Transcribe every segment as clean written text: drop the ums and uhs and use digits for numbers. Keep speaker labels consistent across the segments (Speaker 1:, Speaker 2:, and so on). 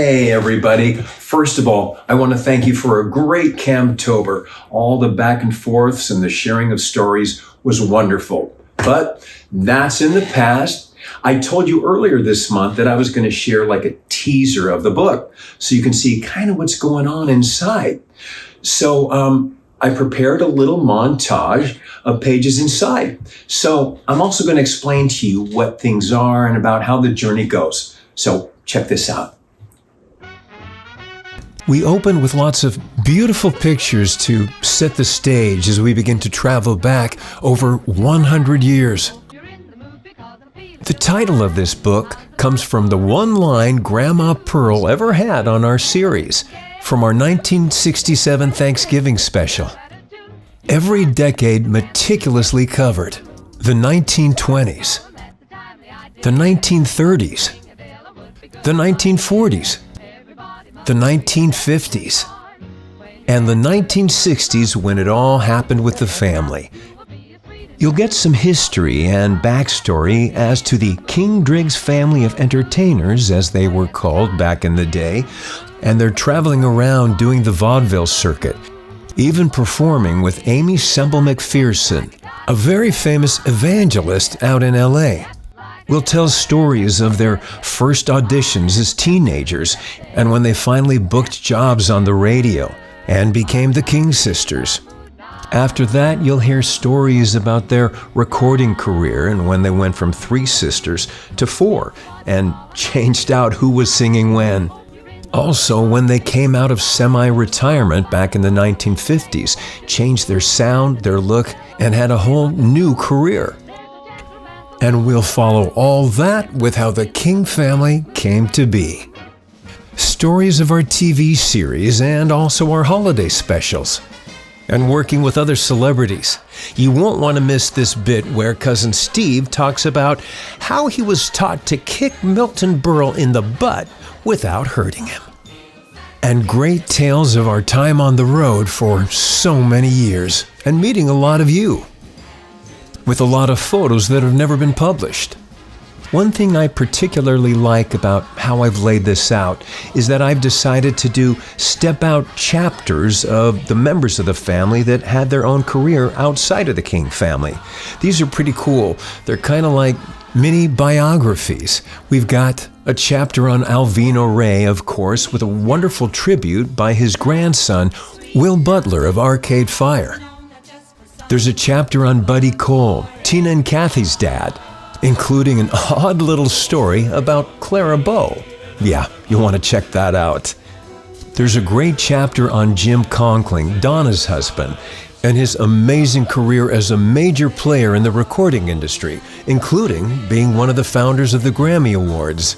Speaker 1: Hey, everybody. First of all, I want to thank you for a great Camtober. All the back and forths and the sharing of stories was wonderful. But that's in the past. I told you earlier this month that I was going to share like a teaser of the book so you can see kind of what's going on inside. So I prepared a little montage of pages inside. So I'm also going to explain to you what things are and about how the journey goes. So check this out.
Speaker 2: We open with lots of beautiful pictures to set the stage as we begin to travel back over 100 years. The title of this book comes from the one line Grandma Pearl ever had on our series from our 1967 Thanksgiving special. Every decade meticulously covered: the 1920s, the 1930s, the 1940s, the 1950s, and the 1960s when it all happened with the family. You'll get some history and backstory as to the King Driggs family of entertainers, as they were called back in the day, and they're traveling around doing the vaudeville circuit, even performing with Amy Semple McPherson, a very famous evangelist out in LA. We'll tell stories of their first auditions as teenagers and when they finally booked jobs on the radio and became the King Sisters. After that, you'll hear stories about their recording career and when they went from 3 sisters to 4 and changed out who was singing when. Also, when they came out of semi-retirement back in the 1950s, changed their sound, their look, and had a whole new career. And we'll follow all that with how the King family came to be. Stories of our TV series and also our holiday specials. And working with other celebrities. You won't want to miss this bit where Cousin Steve talks about how he was taught to kick Milton Berle in the butt without hurting him. And great tales of our time on the road for so many years and meeting a lot of you, with a lot of photos that have never been published. One thing I particularly like about how I've laid this out is that I've decided to do step-out chapters of the members of the family that had their own career outside of the King family. These are pretty cool. They're kind of like mini biographies. We've got a chapter on Alvino Ray, of course, with a wonderful tribute by his grandson, Will Butler of Arcade Fire. There's a chapter on Buddy Cole, Tina and Kathy's dad, including an odd little story about Clara Bow. Yeah, you'll want to check that out. There's a great chapter on Jim Conkling, Donna's husband, and his amazing career as a major player in the recording industry, including being one of the founders of the Grammy Awards.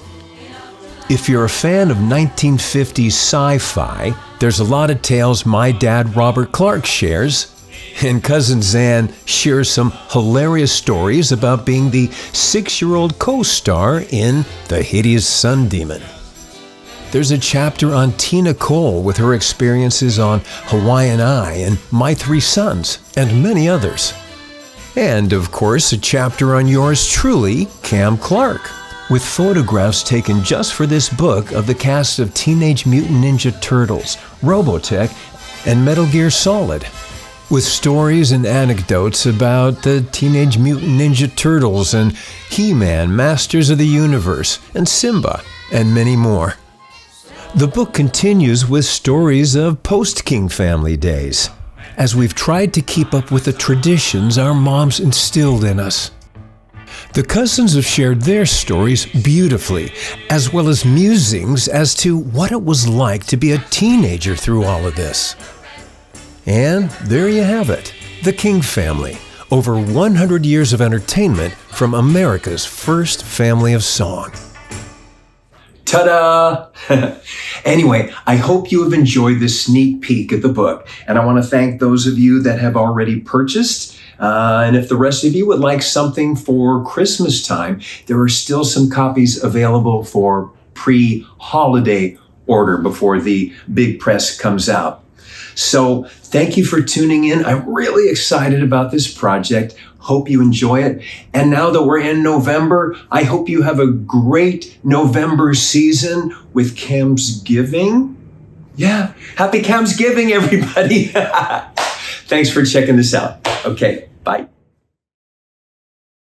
Speaker 2: If you're a fan of 1950s sci-fi, there's a lot of tales my dad Robert Clarke shares, and Cousin Zan shares some hilarious stories about being the 6-year-old co-star in The Hideous Sun Demon. There's a chapter on Tina Cole with her experiences on Hawaiian Eye and My 3 Sons, and many others. And, of course, a chapter on yours truly, Cam Clarke, with photographs taken just for this book of the cast of Teenage Mutant Ninja Turtles, Robotech, and Metal Gear Solid, with stories and anecdotes about the Teenage Mutant Ninja Turtles and He-Man, Masters of the Universe, and Simba, and many more. The book continues with stories of post-King family days, as we've tried to keep up with the traditions our moms instilled in us. The cousins have shared their stories beautifully, as well as musings as to what it was like to be a teenager through all of this. And there you have it, the King family, over 100 years of entertainment from America's first family of song.
Speaker 1: Ta-da! Anyway, I hope you have enjoyed this sneak peek at the book, and I want to thank those of you that have already purchased. And if the rest of you would like something for Christmas time, there are still some copies available for pre-holiday order before the big press comes out. So thank you for tuning in. I'm really excited about this project. Hope you enjoy it. And now that we're in November, I hope you have a great November season with Camsgiving. Yeah, happy Camsgiving, everybody. Thanks for checking this out. Okay, bye.